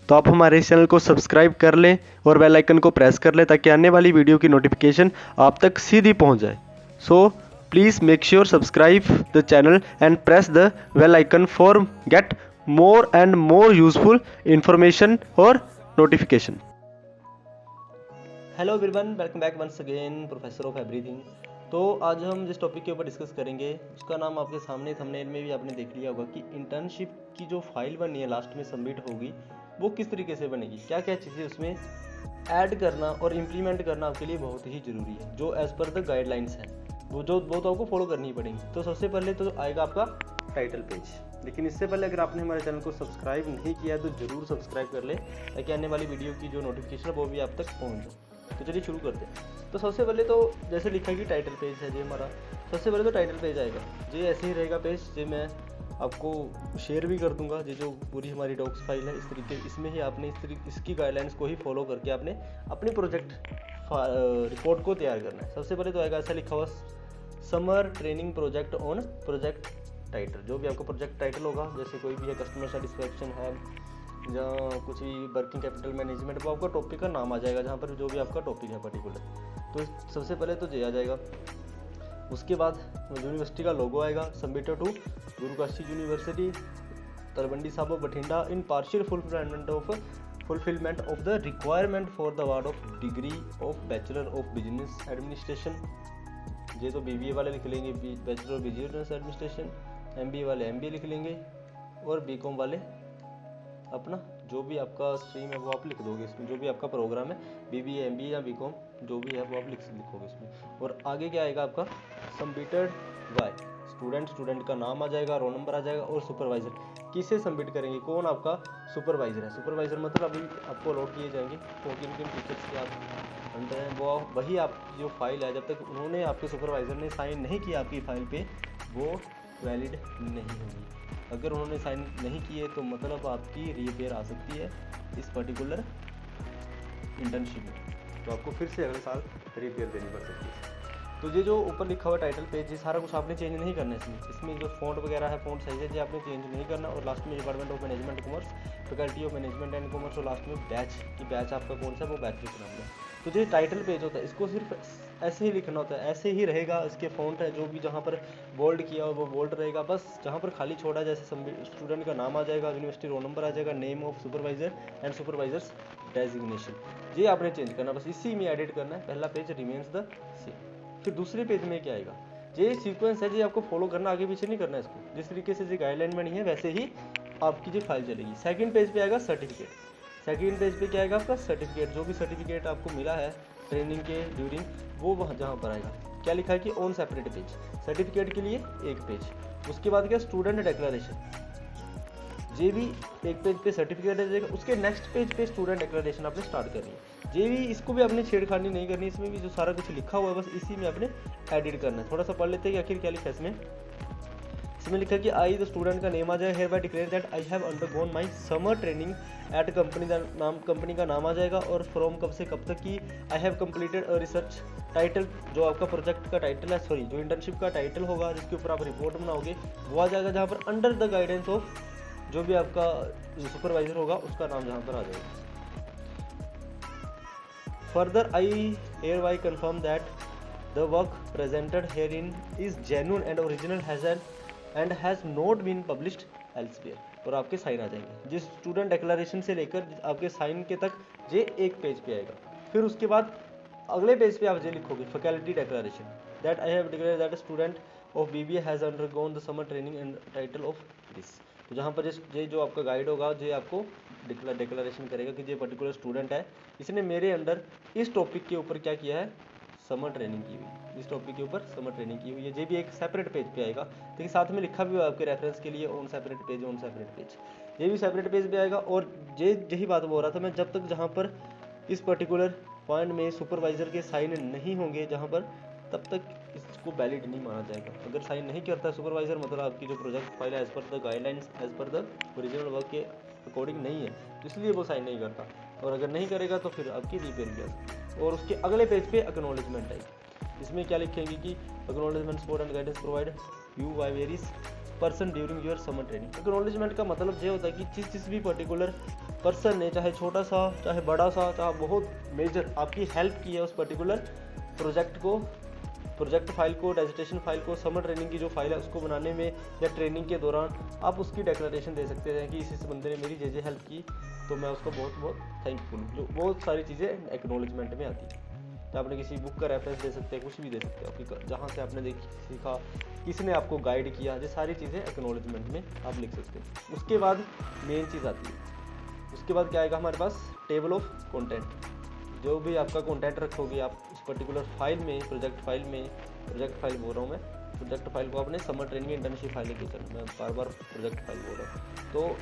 तो आप हमारे इस चैनल को सब्सक्राइब कर लें और बेल आइकन को प्रेस कर लें ताकि आने वाली वीडियो की नोटिफिकेशन आप तक सीधी पहुंच जाए। So please make sure subscribe the channel and press the bell icon for get more and more useful information or notification. Hello everyone, welcome back once again professor of everything. तो आज हम जिस topic के ऊपर discuss करेंगे उसका नाम आपके सामने थंबनेल में भी आपने देख लिया होगा कि इंटर्नशिप की जो फाइल बनी है लास्ट में सबमिट होगी वो किस तरीके से बनेगी, क्या क्या चीज़ें उसमें ऐड करना और इम्प्लीमेंट करना आपके लिए बहुत ही ज़रूरी है, जो एज़ पर द गाइडलाइंस है वो तो आपको फॉलो करनी पड़ेंगी। तो सबसे पहले तो आएगा आपका टाइटल पेज। लेकिन इससे पहले अगर आपने हमारे चैनल को सब्सक्राइब नहीं किया तो ज़रूर सब्सक्राइब कर ले ताकि आने वाली वीडियो की जो नोटिफिकेशन है वो भी आप तक पहुंच जाए। तो चलिए शुरू करते हैं। तो सबसे पहले तो जैसे लिखा है कि टाइटल पेज है जी हमारा, सबसे पहले तो टाइटल पेज आएगा जी, ऐसे ही रहेगा पेज जी। मैं आपको शेयर भी कर दूंगा जी, जो पूरी हमारी डॉक्स फाइल है इस तरीके, इसमें ही आपने इसकी गाइडलाइंस को ही फॉलो करके आपने अपनी प्रोजेक्ट रिपोर्ट को तैयार करना है। सबसे पहले तो आएगा ऐसा लिखा हुआ summer training project on project title. जो भी आपका प्रोजेक्ट टाइटल होगा, जैसे कोई भी है कस्टमर सेटिस्फेक्शन है या कुछ भी वर्किंग कैपिटल मैनेजमेंट, वो आपका टॉपिक का नाम आ जाएगा जहाँ पर जो भी आपका टॉपिक है पर्टिकुलर। तो सबसे पहले तो ये आ जाएगा। उसके बाद यूनिवर्सिटी का लोगो आएगा, submitted to Guru Kashi university Talwandi Sabo Bathinda in partial fulfilment of the requirement for the award of degree of bachelor of business administration. ये तो बीबीए वाले लिख लेंगे bachelor of business administration, MBA वाले एमबीए लिख लेंगे और बीकॉम वाले अपना जो भी आपका स्ट्रीम है वो आप लिख दोगे इसमें, जो भी आपका प्रोग्राम है बीबीए एमबीए या बीकॉम जो भी है वो आप लिखोगे इसमें। और आगे क्या आएगा आपका सबमिटेड बाय स्टूडेंट का नाम आ जाएगा, रोल नंबर आ जाएगा और सुपरवाइजर किसे सबमिट करेंगे, कौन आपका सुपरवाइजर है। सुपरवाइजर मतलब अभी आपको अलॉट किए जाएंगे तो किन किन टीचर्स के आप अंडर हैं, वो वही आपकी जो फाइल है जब तक उन्होंने आपके सुपरवाइजर ने साइन नहीं किया आपकी फाइल पे वो वैलिड नहीं होगी। अगर उन्होंने साइन नहीं किए तो मतलब आपकी रीअपेयर आ सकती है इस पर्टिकुलर इंटर्नशिप में, तो आपको फिर से अगले साल रीअपेयर देनी पड़ सकती है। तो ये जो ऊपर लिखा हुआ टाइटल पेज ये सारा कुछ आपने चेंज नहीं करना है इसमें जो फॉन्ट वगैरह है फॉन्ट साइज है ये आपने चेंज नहीं करना। और लास्ट में department of management commerce, faculty of management and commerce और लास्ट में बैच आपका कौन सा वो बैच लिखना होगा। तो ये टाइटल पेज होता है इसको सिर्फ ऐसे ही लिखना होता है, ऐसे ही रहेगा। इसके फॉन्ट है जो भी जहाँ पर बोल्ड किया हो वो बोल्ड रहेगा, बस जहाँ पर खाली छोड़ा जैसे स्टूडेंट का नाम आ जाएगा, यूनिवर्सिटी रोल नंबर आ जाएगा, name of supervisor and supervisors designation, ये आपने चेंज करना, बस इसी में एडिट करना है। पहला पेज रिमेन्स द सेम। फिर दूसरे पेज में क्या आएगा, ये सीक्वेंस है जी आपको फॉलो करना, आगे पीछे नहीं करना इसको, जिस तरीके से जो गाइडलाइन बनी है वैसे ही आपकी जो फाइल चलेगी। सेकंड पेज पे आएगा सर्टिफिकेट। सेकंड पेज पे क्या आएगा आपका सर्टिफिकेट, जो भी सर्टिफिकेट आपको मिला है ट्रेनिंग के ड्यूरिंग वो वहाँ जहाँ पर आएगा। क्या लिखा है कि ऑन सेपरेट पेज, सर्टिफिकेट के लिए एक पेज। उसके बाद क्या स्टूडेंट डिक्लेरेशन, जे भी एक पेज पे सर्टिफिकेट है जाएगा, उसके नेक्स्ट पेज पे स्टूडेंट डिक्लेरेशन आपने स्टार्ट करनी है। जे भी इसको भी आपने छेड़खानी नहीं करनी, इसमें भी जो सारा कुछ लिखा हुआ है बस इसी में आपने एडिट करना है। थोड़ा सा पढ़ लेते हैं कि आखिर क्या लिखा है इसमें लिखा है कि आई द स्टूडेंट का नेम आ जाएगा, here bye declare that I have undergone my summer training at company का नाम आ जाएगा और फ्रॉम कब से कब तक की I have completed a research title, जो आपका प्रोजेक्ट का टाइटल है, सॉरी जो इंटर्नशिप का टाइटल होगा जिसके ऊपर आप रिपोर्ट बनाओगे वो आ जाएगा, जहाँ पर अंडर द गाइडेंस ऑफ जो भी आपका सुपरवाइजर होगा उसका नाम जहाँ पर आ जाएगा। Further I hereby confirm that the work presented herein is genuine and original has not been published elsewhere, और आपके साइन आ जाएंगे। जिस स्टूडेंट डिक्लेरेशन से लेकर आपके साइन के तक ये एक पेज पे आएगा। फिर उसके बाद अगले पेज पे आप ये लिखोगे faculty declaration that I have declared that student of BBA has undergone the summer training and title of this. तो जहाँ पर ये जो आपका गाइड होगा ये आपको डिक्लेरेशन करेगा कि ये पर्टिकुलर स्टूडेंट है, इसने मेरे अंडर इस टॉपिक के ऊपर क्या किया है, समर ट्रेनिंग की हुई, इस टॉपिक के ऊपर समर ट्रेनिंग की हुई है। ये भी एक सेपरेट पेज पे आएगा, लेकिन साथ में लिखा भी हुआ आपके रेफरेंस के लिए ऑन सेपरेट पेज, ये भी सेपरेट पेज पे आएगा। और यही बात बोल रहा था मैं, जब तक जहाँ पर इस पर्टिकुलर पॉइंट में सुपरवाइजर के साइन नहीं होंगे जहाँ पर, तब तक इसको वैलिड नहीं माना जाएगा। अगर साइन नहीं करता सुपरवाइजर मतलब आपकी जो प्रोजेक्ट फाइल है as per the guidelines as per the original work के अकॉर्डिंग नहीं है, तो इसलिए वो साइन नहीं करता। और अगर नहीं करेगा तो फिर आपकी रिपेयर किया सकती। और उसके अगले पेज पे एक्नॉलेजमेंट है, इसमें क्या लिखेंगे कि acknowledgement support and guidance provide you by various person during your summer training. Acknowledgement का मतलब ये होता है कि जिस भी पर्टिकुलर पर्सन ने चाहे छोटा सा चाहे बड़ा सा चाहे बहुत मेजर आपकी हेल्प की है उस पर्टिकुलर प्रोजेक्ट फाइल को, डेजिटेशन फाइल को, समर ट्रेनिंग की जो फाइल है उसको बनाने में या ट्रेनिंग के दौरान आप उसकी डिक्लेरेशन दे सकते हैं कि इस बंदे ने मेरी जे हेल्प की तो मैं उसको बहुत बहुत थैंकफुल हूँ। जो बहुत सारी चीज़ें एक्नॉलेजमेंट में आती है। तो आपने किसी बुक का रेफरेंस दे सकते हैं, कुछ भी दे सकते हैं आपकी जहाँ से आपने सीखा, किसने आपको गाइड किया, ये सारी चीज़ें एक्नॉलेजमेंट में आप लिख सकते हैं। उसके बाद मेन चीज़ आती है, उसके बाद क्या आएगा हमारे पास टेबल ऑफ कंटेंट। जो भी आपका कंटेंट रखोगे आप उस पर्टिकुलर फाइल में, प्रोजेक्ट फाइल बोल रहा हूँ मैं, प्रोजेक्ट फाइल को आपने समर ट्रेनिंग इंटर्नशिप फाइल लेके चलना, मैं बार बार प्रोजेक्ट फाइल बोल रहा हूँ। तो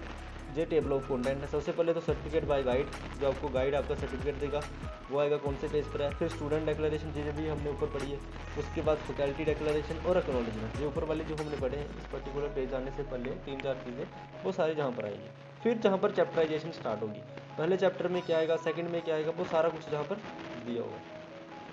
ये टेबल ऑफ कंटेंट है। सबसे पहले तो सर्टिफिकेट बाय गाइड, जो आपको गाइड आपका सर्टिफिकेट देगा वो आएगा कौन से पेज पर है। फिर स्टूडेंट डिक्लेरेशन चीज़ें भी हमने ऊपर पढ़ी है। उसके बाद फैकल्टी डिक्लेरेशन और एक्नॉलेजमेंट, ये ऊपर वाले जो हमने पढ़े हैं इस पर्टिकुलर पेज आने से पहले 3-4 चीज़ें वो सारी जहाँ पर आएंगी। फिर जहाँ पर चैप्टराइजेशन स्टार्ट होगी, पहले चैप्टर में क्या आएगा, सेकंड में क्या आएगा, वो सारा कुछ जहाँ पर दिया होगा।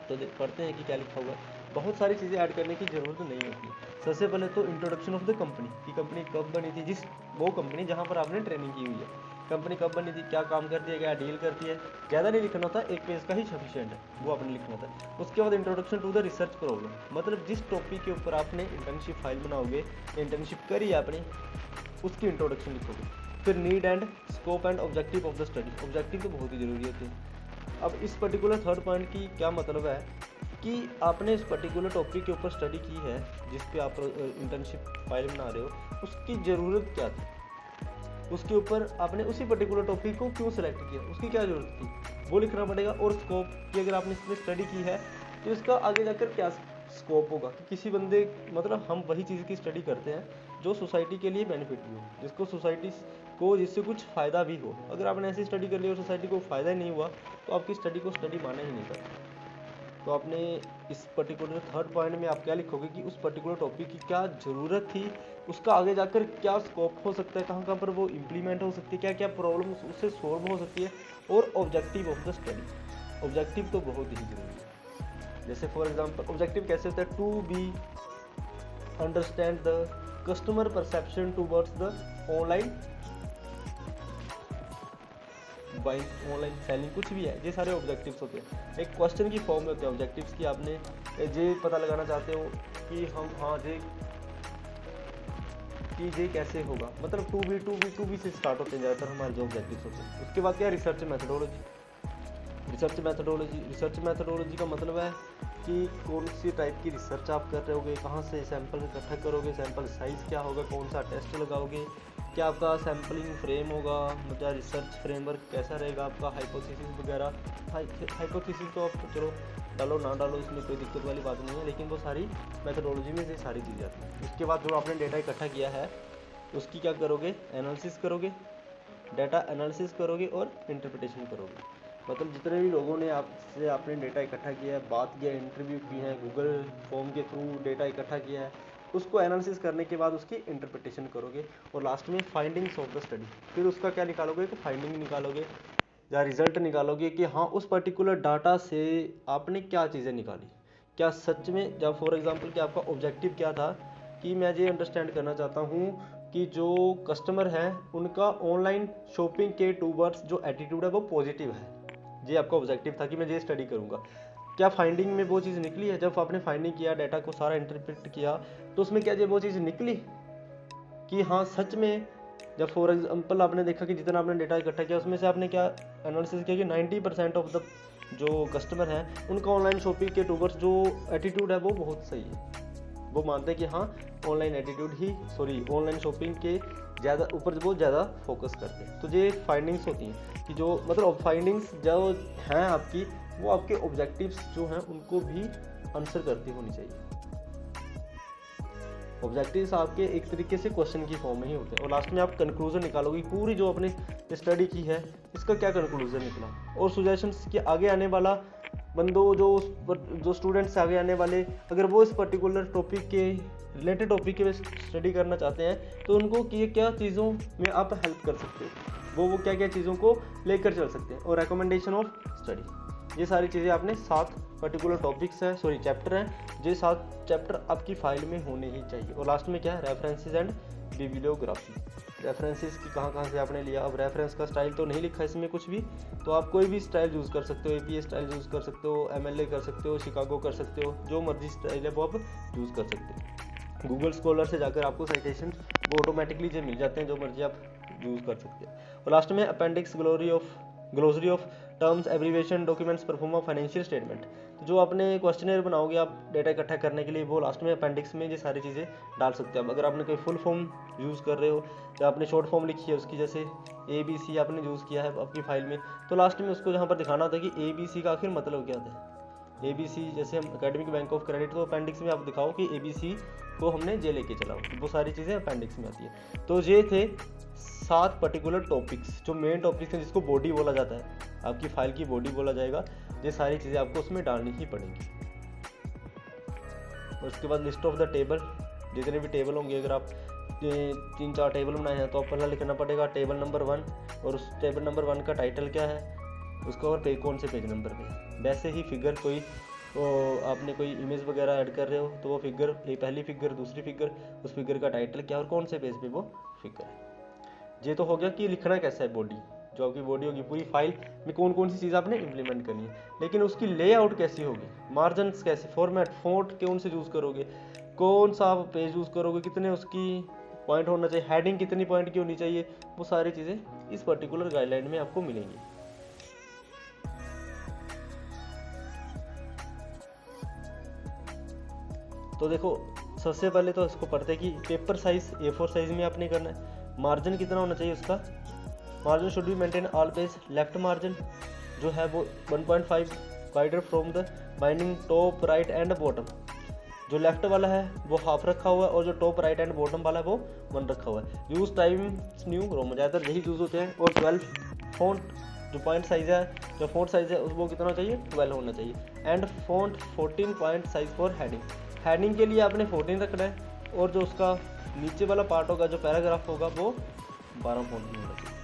तो पढ़ते हैं कि क्या लिखा हुआ है। बहुत सारी चीज़ें ऐड करने की ज़रूरत नहीं होती। सबसे पहले तो इंट्रोडक्शन ऑफ द कंपनी, की कंपनी कब बनी थी, वो कंपनी जहाँ पर आपने ट्रेनिंग की हुई है, कंपनी कब बनी थी, क्या काम करती है, क्या डील करती है, ज़्यादा नहीं लिखना था, एक पेज का ही सफिशिएंट है, वो आपने लिखना था। उसके बाद introduction to the research problem, मतलब जिस टॉपिक के ऊपर आपने इंटर्नशिप फाइल बनाओगे, इंटर्नशिप करी आपने, उसकी इंट्रोडक्शन लिखोगे। फिर need and scope and objective of the study, objective तो बहुत ही ज़रूरी होते हैं। अब इस पर्टिकुलर थर्ड पॉइंट की क्या मतलब है कि आपने इस पर्टिकुलर टॉपिक के ऊपर स्टडी की है जिस पे आप इंटर्नशिप फाइल बना रहे हो, उसकी ज़रूरत क्या थी, उसके ऊपर आपने उसी पर्टिकुलर टॉपिक को क्यों सेलेक्ट किया, उसकी क्या ज़रूरत थी, वो लिखना पड़ेगा। और स्कोप की अगर आपने इसमें स्टडी की है तो इसका आगे जाकर क्या स्कोप होगा कि किसी बंदे, मतलब हम वही चीज़ की स्टडी करते हैं जो सोसाइटी के लिए बेनिफिट भी हो, जिसको सोसाइटी को जिससे कुछ फ़ायदा भी हो। अगर आपने ऐसी स्टडी कर ली और सोसाइटी को फ़ायदा ही नहीं हुआ तो आपकी स्टडी को स्टडी माना ही नहीं करता। तो आपने इस पर्टिकुलर थर्ड पॉइंट में आप क्या लिखोगे कि उस पर्टिकुलर टॉपिक की क्या ज़रूरत थी, उसका आगे जाकर क्या स्कोप हो सकता है, कहाँ कहाँ पर वो इम्प्लीमेंट हो सकती है, क्या क्या प्रॉब्लम उससे सॉल्व हो सकती है, और objective of the study. Objective तो बहुत ही ज़रूरी है। जैसे फॉर एग्जांपल ऑब्जेक्टिव कैसे होता है, to be understand the customer perception towards the online buying, online selling, कुछ भी है, ये सारे ऑब्जेक्टिव्स होते हैं। एक क्वेश्चन की फॉर्म में होते हैं ऑब्जेक्टिव्स की, आपने ये पता लगाना चाहते हो कि हम ये कैसे होगा, मतलब टू बी से स्टार्ट होते हैं ज़्यादातर हमारे जो ऑब्जेक्टिव्स होते हैं। उसके बाद क्या, रिसर्च मैथडोलॉजी का मतलब है कि कौन सी टाइप की रिसर्च आप कर रहे होगे, कहाँ से सैंपल इकट्ठा करोगे, सैंपल साइज़ क्या होगा, कौन सा टेस्ट लगाओगे, क्या आपका सैम्पलिंग फ्रेम होगा, मतलब रिसर्च फ्रेमवर्क कैसा रहेगा आपका, हाइपोथेसिस वगैरह। हाइपोथेसिस तो आप चलो डालो ना डालो, इसमें कोई दिक्कत वाली बात नहीं है, लेकिन वो सारी मैथडोलॉजी में से सारी चीज़ें आती हैं। उसके बाद जो आपने डेटा इकट्ठा किया है उसकी क्या करोगे, एनालिसिस करोगे, डाटा एनालिसिस करोगे और इंटरप्रिटेशन करोगे। मतलब जितने भी लोगों ने आपसे आपने डेटा इकट्ठा किया है, बात किया, इंटरव्यू किए हैं, गूगल फॉर्म के थ्रू डेटा इकट्ठा किया है, उसको एनालिसिस करने के बाद उसकी इंटरप्रिटेशन करोगे और लास्ट में फाइंडिंग्स ऑफ द स्टडी। फिर उसका क्या निकालोगे, कि फाइंडिंग निकालोगे या रिजल्ट निकालोगे कि हाँ उस पर्टिकुलर डाटा से आपने क्या चीज़ें निकाली, क्या सच में, जब फॉर एग्जांपल कि आपका ऑब्जेक्टिव क्या था कि मैं ये अंडरस्टैंड करना चाहता हूँ कि जो कस्टमर हैं उनका ऑनलाइन शॉपिंग के टूवर्ड्स जो एटीट्यूड है वो पॉजिटिव है, ये आपका ऑब्जेक्टिव था कि मैं ये स्टडी करूँगा। क्या फाइंडिंग में वो चीज़ निकली है, जब आपने फाइंडिंग किया, डाटा को सारा इंटरप्रेट किया, तो उसमें क्या वो चीज़ निकली कि हाँ सच में, जब फॉर एग्जांपल आपने देखा कि जितना आपने डेटा इकट्ठा किया उसमें से आपने क्या एनालिसिस किया कि 90% ऑफ द जो कस्टमर हैं उनका ऑनलाइन शॉपिंग के टूवर्ड्स जो एटीट्यूड है वो बहुत सही है, वो मानते हैं कि हाँ ऑनलाइन शॉपिंग के ज़्यादा ऊपर वो ज़्यादा फोकस करते हैं। तो ये फाइंडिंग्स होती हैं कि जो मतलब फाइंडिंग्स जो हैं आपकी, वो आपके ऑब्जेक्टिव्स जो हैं उनको भी आंसर करती होनी चाहिए। ऑब्जेक्टिव्स आपके एक तरीके से क्वेश्चन की फॉर्म में ही होते हैं और लास्ट में आप कंक्लूजन निकालोगे, पूरी जो आपने स्टडी की है इसका क्या कंक्लूजन निकला, और सुजेशंस के आगे आने वाला बंदों जो स्टूडेंट्स आगे आने वाले, अगर वो इस पर्टिकुलर टॉपिक के रिलेटेड टॉपिक के स्टडी करना चाहते हैं तो उनको क्या चीज़ों में आप हेल्प कर सकते हो, वो क्या क्या चीज़ों को लेकर चल सकते हैं, और रिकमेंडेशन ऑफ स्टडी। ये सारी चीज़ें आपने 7 पर्टिकुलर टॉपिक्स हैं, चैप्टर हैं, ये 7 चैप्टर आपकी फाइल में होने ही चाहिए। और लास्ट में क्या है, रेफरेंसेस एंड बिब्लियोग्राफी। रेफरेंसेस की कहाँ से आपने लिया। अब रेफरेंस का स्टाइल तो नहीं लिखा इसमें कुछ भी, तो आप कोई भी स्टाइल यूज़ कर सकते हो, APA स्टाइल यूज़ कर सकते हो, MLA कर सकते हो, शिकागो कर सकते हो, जो मर्जी स्टाइल है वो आप यूज़ कर सकते हो। गूगल स्कॉलर से जाकर आपको साइटेशन वो ऑटोमेटिकली जो मिल जाते हैं, जो मर्जी आप यूज़ कर सकते हो। और लास्ट में appendix glossary of terms abbreviation documents perform of financial statement. तो जो आपने क्वेश्चनर बनाओगे आप डेटा इकट्ठा करने के लिए, वो लास्ट में अपेंडिक्स में ये सारी चीज़ें डाल सकते हो। अब अगर आपने कोई फुल फॉर्म यूज़ कर रहे हो या आपने शॉर्ट फॉर्म लिखी है उसकी, जैसे ABC आपने यूज़ किया है आपकी फाइल में, तो लास्ट में उसको यहाँ पर दिखाना होता है कि ABC का आखिर मतलब क्या था। ABC जैसे हम एकेडमिक बैंक ऑफ क्रेडिट, तो अपेंडिक्स में आप दिखाओ कि ABC को हमने जे लेके चलाओ, वो सारी चीज़ें अपेंडिक्स में आती है। तो ये थे 7 पर्टिकुलर टॉपिक्स, जो मेन टॉपिक्स हैं, जिसको बॉडी बोला जाता है, आपकी फाइल की बॉडी बोला जाएगा। ये सारी चीज़ें आपको उसमें डालनी ही पड़ेंगी। और उसके बाद लिस्ट ऑफ द टेबल, जितने भी टेबल होंगे, अगर आप 3-4 टेबल बनाए हैं तो आप पहला लिखना पड़ेगा टेबल नंबर 1, और उस टेबल नंबर 1 का टाइटल क्या है उसका, और कौन से पेज नंबर पे है। वैसे ही फिगर कोई आपने कोई इमेज वगैरह ऐड कर रहे हो तो वो फिगर, पहली फिगर, दूसरी फिगर, उस फिगर का टाइटल क्या और कौन से पेज पे वो फिगर है। ये तो हो गया कि लिखना कैसा है बॉडी, जो आपकी बॉडी होगी, पूरी फाइल में कौन कौन सी चीज़ आपने इंप्लीमेंट करनी है। लेकिन उसकी लेआउट कैसी होगी, मार्जिन कैसे, फॉर्मेट, फॉन्ट कौन से यूज़ करोगे, कौन सा आप पेज यूज़ करोगे, कितने उसकी पॉइंट होना चाहिए, हेडिंग कितनी पॉइंट की होनी चाहिए, वो सारी चीज़ें इस पर्टिकुलर गाइडलाइन में आपको मिलेंगी। तो देखो, सबसे पहले तो इसको पढ़ते हैं कि पेपर साइज A4 साइज में आपने करना है। मार्जिन कितना होना चाहिए उसका, margin should be maintain all page. Left margin जो है वो 1.5 wider from the binding top right and bottom. जो लेफ्ट वाला है वो हाफ रखा हुआ है, और जो टॉप राइट एंड बॉटम वाला है वो 1 रखा हुआ है। यूज टाइम्स न्यू रोमन, ज़्यादातर यही यूज़ होते हैं। और 12 फॉन्ट, जो पॉइंट साइज है, जो फॉन्ट साइज है वो कितना चाहिए, 12 होना चाहिए। And font 14 point size for heading. Heading के लिए आपने 14 रखना है, और जो उसका नीचे वाला पार्ट होगा, जो पैराग्राफ होगा, वो 12 फॉन्ट में होना चाहिए।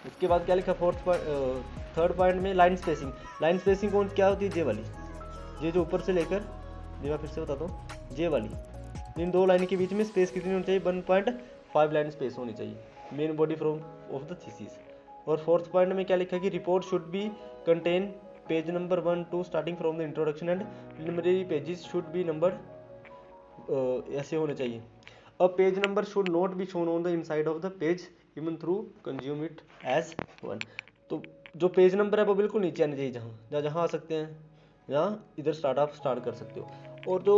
उसके बाद क्या लिखा, थर्ड पॉइंट में लाइन स्पेसिंग। लाइन स्पेसिंग कौन क्या होती है, जे वाली, ये जो ऊपर से लेकर, ये मैं फिर से बताता हूँ, जे वाली, इन 2 लाइन के बीच में स्पेस कितनी होनी चाहिए, 1.5 लाइन स्पेस होनी चाहिए, main body from of the thesis. और फोर्थ पॉइंट में क्या लिखा है कि report should be content page number 1 2 starting from the introduction and preliminary pages should be number ऐसे होने चाहिए। A page number should not be shown on the inside of the page even through consume it as 1। तो जो page number है वो बिल्कुल नीचे आने चाहिए, जहाँ आ सकते हैं, यहाँ इधर आप स्टार्ट कर सकते हो। और जो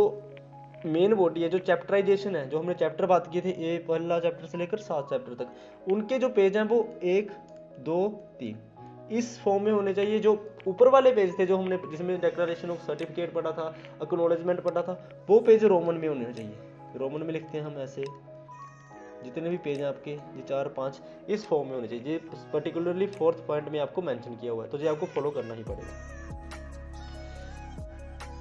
मेन बॉडी है, जो चैप्टराइजेशन है, जो हमने चैप्टर बात किए थे, पहला चैप्टर से लेकर 7 चैप्टर तक, उनके जो पेज हैं वो 1 2 3 इस फॉर्म में होने चाहिए। जो ऊपर वाले पेज थे, जो हमने जिसमें डिक्लेरेशन ऑफ सर्टिफिकेट पढ़ा था, एक्नॉलेजमेंट पढ़ा था, वो पेज रोमन में होने चाहिए। रोमन में लिखते हैं हम ऐसे, जितने भी पेज हैं आपके, ये 4-5 इस फॉर्म में होने चाहिए। ये पर्टिकुलरली फोर्थ पॉइंट में आपको मेंशन किया हुआ है, तो ये आपको फॉलो करना ही पड़ेगा।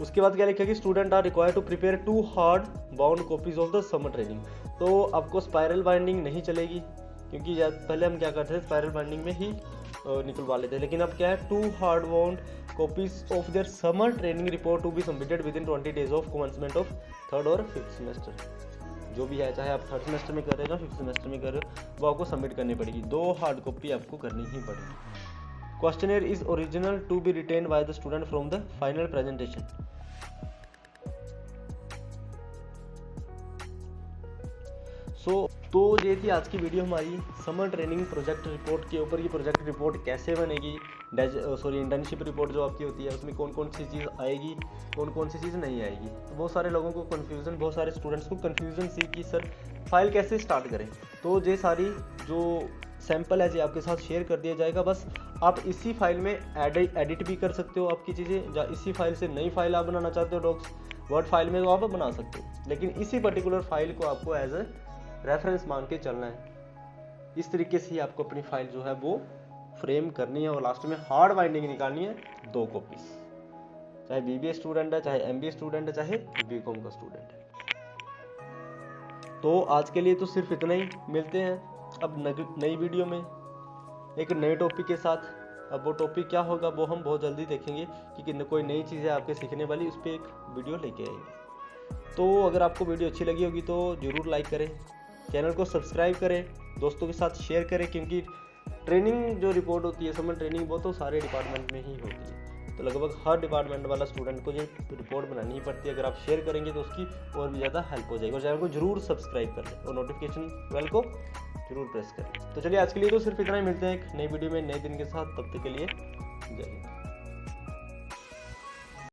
उसके बाद क्या लिखा कि student are required to prepare 2 hard bound copies of the summer training. तो आपको स्पाइरल बाइंडिंग नहीं चलेगी, क्योंकि पहले हम क्या करते थे, स्पाइरल बाइंडिंग में ही निकलवा लेते, लेकिन अब क्या है, 2 hard bound copies of their summer training report to be submitted within 20 days of commencement of 3rd और 5th सेमेस्टर। जो भी है, चाहे आप 3rd सेमेस्टर में कर रहे हो या 5th सेमेस्टर में कर रहे हो, वो आपको सबमिट करनी पड़ेगी। 2 हार्ड कॉपी आपको करनी ही पड़ेगी। Questioner is original to be written by the student from the final presentation. तो ये थी आज की वीडियो हमारी समर ट्रेनिंग प्रोजेक्ट रिपोर्ट के ऊपर। ये प्रोजेक्ट रिपोर्ट कैसे बनेगी, इंटर्नशिप रिपोर्ट जो आपकी होती है, उसमें कौन कौन सी चीज़ आएगी, कौन कौन सी चीज़ नहीं आएगी। तो बहुत सारे लोगों को कन्फ्यूज़न, बहुत सारे स्टूडेंट्स को कन्फ्यूज़न सी कि सर फाइल कैसे स्टार्ट करें। तो ये सारी जो सैम्पल है जी आपके साथ शेयर कर दिया जाएगा। बस आप इसी फाइल में एडिट भी कर सकते हो आपकी चीज़ें, या इसी फाइल से नई फाइल आप बनाना चाहते हो डॉक्स वर्ड फाइल में, तो आप बना सकते हो। लेकिन इसी पर्टिकुलर फाइल को आपको एज ए रेफरेंस मान के चलना है। इस तरीके से ही आपको अपनी फाइल जो है वो फ्रेम करनी है, और लास्ट में हार्ड बाइंडिंग निकालनी है 2 कॉपीज, चाहे BBA स्टूडेंट है, चाहे MBA स्टूडेंट है, चाहे BCom का स्टूडेंट है। तो आज के लिए तो सिर्फ इतना ही, मिलते हैं अब नई वीडियो में एक नए टॉपिक के साथ। अब वो टॉपिक क्या होगा वो हम बहुत जल्दी देखेंगे कि कोई नई चीज़ है आपके सीखने वाली, उस पर एक वीडियो लेके आएंगे। तो अगर आपको वीडियो अच्छी लगी होगी तो ज़रूर लाइक करें, चैनल को सब्सक्राइब करें, दोस्तों के साथ शेयर करें, क्योंकि ट्रेनिंग जो रिपोर्ट होती है, समर ट्रेनिंग, वो तो सारे डिपार्टमेंट में ही होती है। तो लगभग हर डिपार्टमेंट वाला स्टूडेंट को ये रिपोर्ट बनानी ही पड़ती है। अगर आप शेयर करेंगे तो उसकी और भी ज़्यादा हेल्प हो जाएगी। और चैनल को जरूर सब्सक्राइब कर लें और नोटिफिकेशन बेल को जरूर प्रेस करें। तो चलिए आज के लिए तो सिर्फ इतना ही, मिलते हैं एक नई वीडियो में नए दिन के साथ। तब तक के लिए जय हिंद।